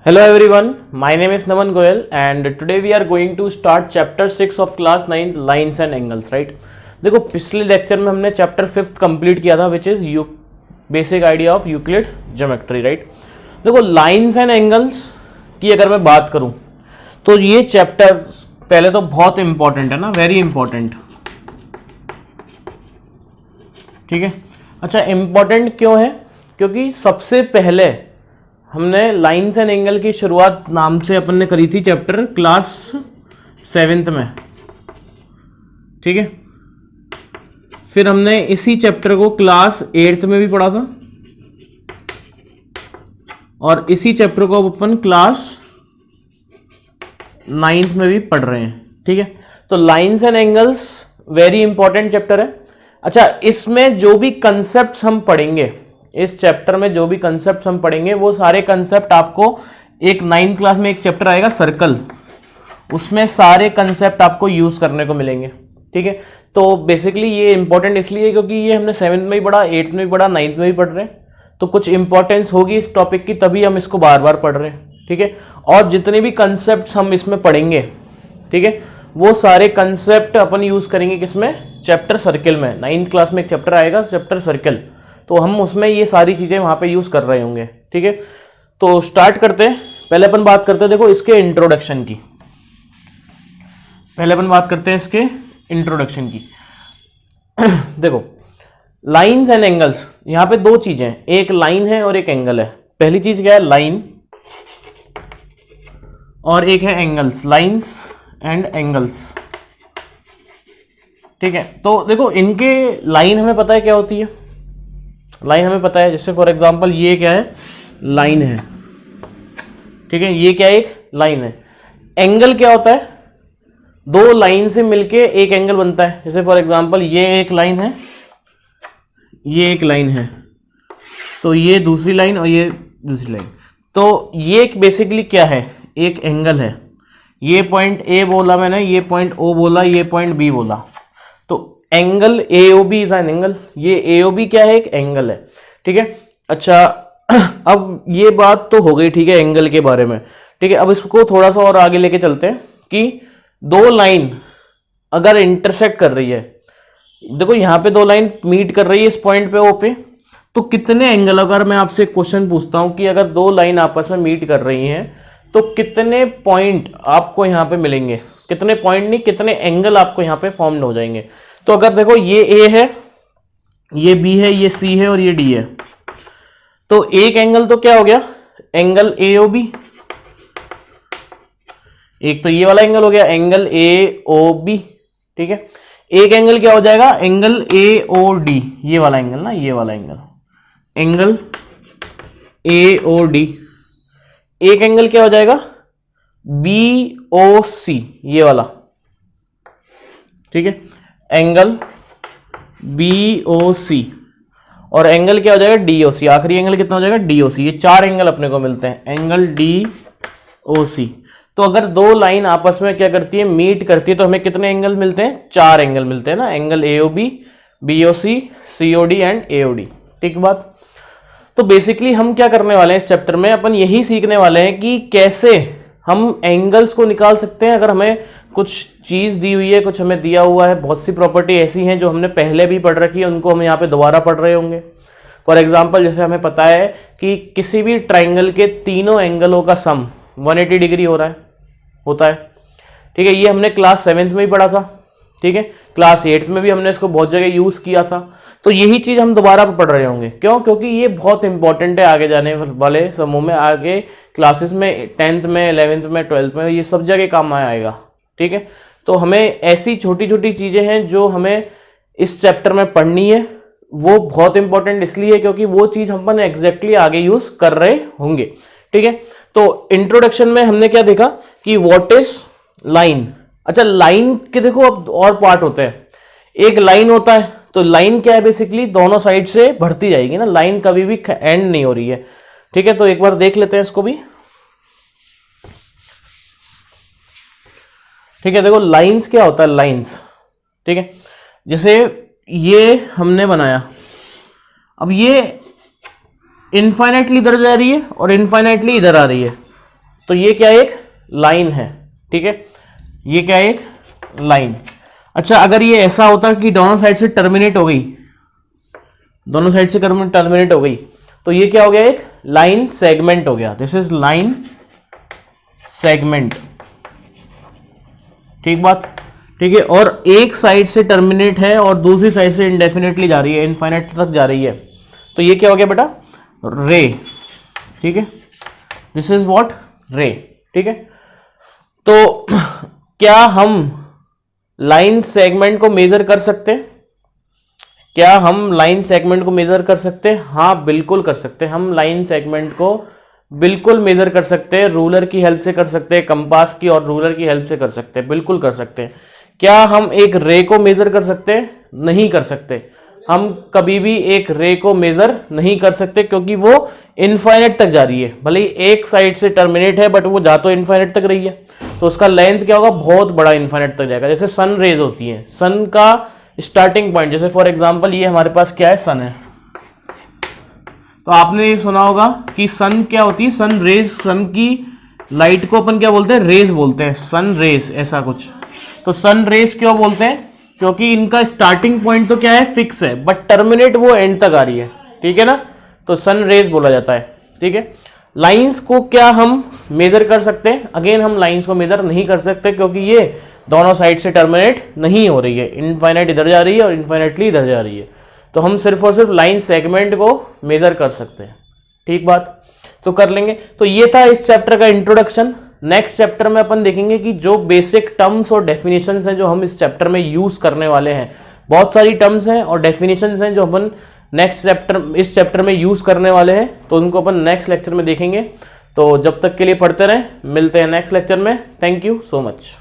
Hello everyone, my name is Naman Goyal and today we are going to start chapter 6 of class 9 lines and angles, right? देखो पिछले lecture में हमने chapter 5 complete किया था which is basic idea of Euclid geometry, right? देखो lines and angles की अगर मैं बात करूं तो ये चैप्टर पहले तो बहुत इंपॉर्टेंट है ना, वेरी इंपॉर्टेंट, ठीक है। अच्छा, इंपॉर्टेंट क्यों है? क्योंकि सबसे पहले हमने लाइंस एंड एंगल की शुरुआत नाम से अपन ने करी थी चैप्टर क्लास 7th में, ठीक है। फिर हमने इसी चैप्टर को क्लास 8th में भी पढ़ा था और इसी चैप्टर को अब अपन क्लास 9th में भी पढ़ रहे हैं, ठीक है। तो lines and angles very important chapter है। अच्छा, इसमें जो भी कंसेप्ट हम पढ़ेंगे, इस चैप्टर में जो भी कंसेप्ट हम पढ़ेंगे वो सारे कंसेप्ट आपको एक 9th क्लास में एक चैप्टर आएगा सर्कल, उसमें सारे कंसेप्ट आपको यूज करने को मिलेंगे, ठीक है। तो बेसिकली ये इंपॉर्टेंट इसलिए क्योंकि ये हमने 7th में भी पढ़ा, 8th में भी पढ़ा, 9th में भी पढ़ रहे हैं, तो कुछ इंपॉर्टेंस होगी इस टॉपिक की, तभी हम इसको बार बार पढ़ रहे हैं, ठीक है। और जितने भी कंसेप्ट हम इसमें पढ़ेंगे, ठीक है, वो सारे कंसेप्ट अपन यूज करेंगे किसमें? चैप्टर सर्कल में। 9th क्लास में एक चैप्टर आएगा चैप्टर सर्कल, तो हम उसमें ये सारी चीजें वहां पे यूज कर रहे होंगे, ठीक है। तो स्टार्ट करते हैं। पहले अपन बात करते हैं देखो इसके इंट्रोडक्शन की। पहले अपन बात करते हैं इसके इंट्रोडक्शन की। देखो लाइंस एंड एंगल्स, यहां पे दो चीजें हैं, एक लाइन है और एक एंगल है। पहली चीज क्या है? लाइन, और एक है एंगल्स, लाइंस एंड एंगल्स, ठीक है। तो देखो इनके लाइन हमें पता है क्या होती है, लाइन हमें पता है। जैसे फॉर एग्जांपल ये क्या है? लाइन है, ठीक है, ये क्या है? एक लाइन है। एंगल क्या होता है? दो लाइन से मिलके एक एंगल बनता है। जैसे फॉर एग्जांपल ये एक लाइन है, ये एक लाइन है, तो ये दूसरी लाइन और ये दूसरी लाइन, तो ये बेसिकली क्या है? एक एंगल है। ये पॉइंट ए बोला मैंने, ये पॉइंट ओ बोला, ये पॉइंट बी बोला, तो angle AOB is an angle. ये AOB क्या है? एक एंगल है, ठीक है। अच्छा, अब ये बात तो हो गई, ठीक है, एंगल के बारे में, ठीक है। अब इसको थोड़ा सा और आगे लेके चलते हैं कि दो लाइन अगर इंटरसेक्ट कर रही है, देखो यहां पे दो लाइन मीट कर रही है इस पॉइंट पे O पे, तो कितने एंगल, अगर मैं आपसे एक क्वेश्चन पूछता हूं कि अगर दो लाइन आपस में मीट कर रही हैं तो कितने पॉइंट आपको यहां पे मिलेंगे? कितने पॉइंट नहीं, कितने एंगल आपको यहां पे फॉर्म हो जाएंगे? तो अगर देखो ये A है, ये B है, ये C है और ये D है, तो एक एंगल तो क्या हो गया? Angle AOB। एक तो ये वाला एंगल हो गया एंगल AOB, ठीक है। एक एंगल क्या हो जाएगा? एंगल AOD, ये वाला एंगल ना, ये वाला एंगल, एंगल AOD। एक एंगल क्या हो जाएगा? BOC, ये वाला, ठीक है, एंगल BOC। और एंगल क्या हो जाएगा? DOC। आखिरी एंगल कितना हो जाएगा? DOC। ये चार एंगल अपने को मिलते हैं, एंगल DOC। तो अगर दो लाइन आपस में क्या करती है? मीट करती है, तो हमें कितने एंगल मिलते हैं? चार एंगल मिलते हैं ना, angle AOB, BOC, COD and AOD, ठीक बात। तो बेसिकली हम क्या करने वाले हैं इस चैप्टर में? अपन यही सीखने वाले हैं कि कैसे हम एंगल्स को निकाल सकते हैं। अगर हमें कुछ चीज दी हुई है, कुछ हमें दिया हुआ है, बहुत सी प्रॉपर्टी ऐसी हैं जो हमने पहले भी पढ़ रखी है, उनको हम यहाँ पे दोबारा पढ़ रहे होंगे। फॉर एग्जांपल, जैसे हमें पता है कि किसी भी ट्राइंगल के तीनों एंगलों का सम 180 डिग्री होता है, ठीक है। ये हमने क्लास 7th में ही पढ़ा था, ठीक है। क्लास 8th में भी हमने इसको बहुत जगह यूज किया था। तो यही चीज हम दोबारा पढ़ रहे होंगे। क्यों? क्योंकि ये बहुत इंपॉर्टेंट है आगे जाने वाले समूह में, आगे क्लासेस में, 10th में, 11th में, 12th में, ये सब जगह काम आएगा, ठीक है। तो हमें ऐसी छोटी छोटी चीजें हैं जो हमें इस चैप्टर में पढ़नी है। वो बहुत इंपॉर्टेंट इसलिए क्योंकि वो चीज हम एग्जैक्टली आगे यूज कर रहे होंगे, ठीक है। तो इंट्रोडक्शन में हमने क्या देखा कि व्हाट इज लाइन। अच्छा, लाइन के देखो अब और पार्ट होते हैं। एक लाइन होता है, तो लाइन क्या है? बेसिकली दोनों साइड से बढ़ती जाएगी ना, लाइन कभी भी एंड नहीं हो रही है, ठीक है। तो एक बार देख लेते हैं इसको भी, ठीक है। देखो लाइंस क्या होता है? लाइंस, ठीक है। जैसे ये हमने बनाया, अब ये इनफाइनाइटली इधर जा रही है और इनफाइनाइटली इधर आ रही है, तो ये क्या एक लाइन है, ठीक है, ये क्या एक लाइन। अच्छा अगर ये ऐसा होता कि दोनों साइड से टर्मिनेट हो गई, दोनों साइड से टर्मिनेट हो गई, तो ये क्या हो गया, एक लाइन सेगमेंट हो गया। दिस इज लाइन सेगमेंट, ठीक बात, ठीक है। और एक साइड से टर्मिनेट है और दूसरी साइड से इंडेफिनेटली जा रही है, इनफाइनाइट तक जा रही है, तो ये क्या हो गया बेटा, रे, ठीक है। दिस इज व्हाट, रे, ठीक है। तो क्या हम लाइन सेगमेंट को मेजर कर सकते हैं? क्या हम लाइन सेगमेंट को मेजर कर सकते हैं? हाँ बिल्कुल कर सकते हैं। हम लाइन सेगमेंट को बिल्कुल मेजर कर सकते हैं, रूलर की हेल्प से कर सकते हैं, कंपास की और रूलर की हेल्प से कर सकते हैं, बिल्कुल कर सकते हैं। क्या हम एक रे को मेजर कर सकते हैं? नहीं कर सकते। हम कभी भी एक रे को मेजर नहीं कर सकते क्योंकि वो इनफाइनाइट तक जा रही है, भले ही एक साइड से टर्मिनेट है बट वो जा तो इनफाइनाइट तक रही है, तो उसका लेंथ क्या होगा, बहुत बड़ा इनफाइनाइट तक जाएगा। जैसे सन रेज होती है, सन का स्टार्टिंग पॉइंट, जैसे फॉर एग्जांपल ये हमारे पास क्या है, सन है, तो आपने ये सुना होगा कि सन क्या होती है, सन रेज, सन की लाइट को अपन क्या बोलते हैं, रेज बोलते हैं, सन रेज ऐसा कुछ। तो सन रेज क्यों बोलते हैं, क्योंकि इनका स्टार्टिंग पॉइंट तो क्या है, फिक्स है, बट टर्मिनेट वो एंड तक आ रही है, ठीक है ना, तो सन रेज बोला जाता है, ठीक है। लाइंस को क्या हम मेजर कर सकते हैं? अगेन हम लाइंस को मेजर नहीं कर सकते क्योंकि ये दोनों साइड से टर्मिनेट नहीं हो रही है, इनफाइनाइट इधर जा रही है और इनफाइनाइटली इधर जा रही है, तो हम सिर्फ और सिर्फ लाइन सेगमेंट को मेजर कर सकते हैं, ठीक बात, तो कर लेंगे। तो ये था इस चैप्टर का इंट्रोडक्शन। नेक्स्ट चैप्टर में अपन देखेंगे कि जो बेसिक टर्म्स और डेफिनेशंस हैं जो हम इस चैप्टर में यूज करने वाले हैं, बहुत सारी टर्म्स हैं और डेफिनेशंस हैं जो अपन नेक्स्ट चैप्टर, इस चैप्टर में यूज करने वाले हैं, तो उनको अपन नेक्स्ट लेक्चर में देखेंगे। तो जब तक के लिए पढ़ते रहें, मिलते हैं नेक्स्ट लेक्चर में। Thank you so much.